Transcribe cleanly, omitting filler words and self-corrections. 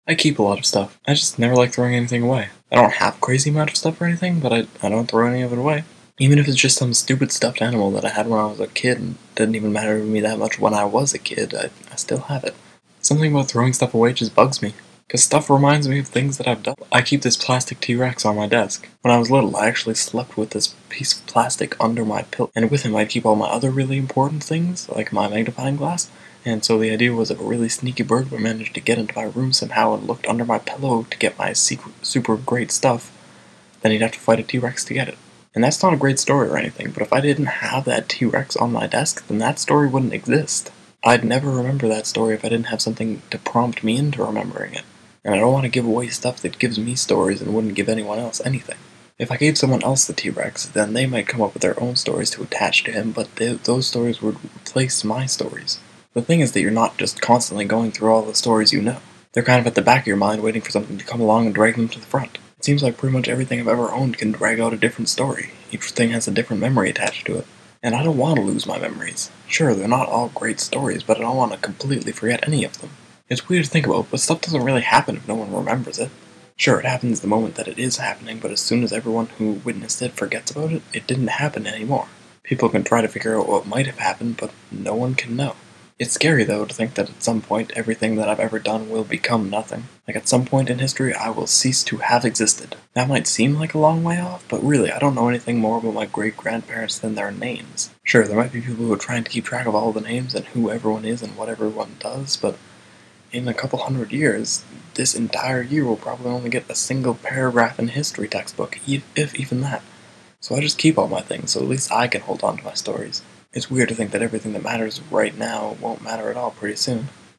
I keep a lot of stuff. I just never like throwing anything away. I don't have a crazy amount of stuff or anything, but I don't throw any of it away. Even if it's just some stupid stuffed animal that I had when I was a kid and didn't even matter to me that much when I was a kid, I still have it. Something about throwing stuff away just bugs me. Because stuff reminds me of things that I've done. I keep this plastic T-Rex on my desk. When I was little, I actually slept with this piece of plastic under my pillow. And with him, I'd keep all my other really important things, like my magnifying glass. And so the idea was if a really sneaky burglar managed to get into my room somehow and looked under my pillow to get my secret, super great stuff, then he'd have to fight a T-Rex to get it. And that's not a great story or anything, but if I didn't have that T-Rex on my desk, then that story wouldn't exist. I'd never remember that story if I didn't have something to prompt me into remembering it. And I don't want to give away stuff that gives me stories and wouldn't give anyone else anything. If I gave someone else the T-Rex, then they might come up with their own stories to attach to him, but those stories would replace my stories. The thing is that you're not just constantly going through all the stories you know. They're kind of at the back of your mind waiting for something to come along and drag them to the front. It seems like pretty much everything I've ever owned can drag out a different story. Each thing has a different memory attached to it. And I don't want to lose my memories. Sure, they're not all great stories, but I don't want to completely forget any of them. It's weird to think about, but stuff doesn't really happen if no one remembers it. Sure, it happens the moment that it is happening, but as soon as everyone who witnessed it forgets about it, it didn't happen anymore. People can try to figure out what might have happened, but no one can know. It's scary, though, to think that at some point everything that I've ever done will become nothing. Like at some point in history, I will cease to have existed. That might seem like a long way off, but really, I don't know anything more about my great-grandparents than their names. Sure, there might be people who are trying to keep track of all the names and who everyone is and what everyone does, but in a couple hundred years, this entire year will probably only get a single paragraph in a history textbook, if even that. So I just keep all my things, so at least I can hold on to my stories. It's weird to think that everything that matters right now won't matter at all pretty soon.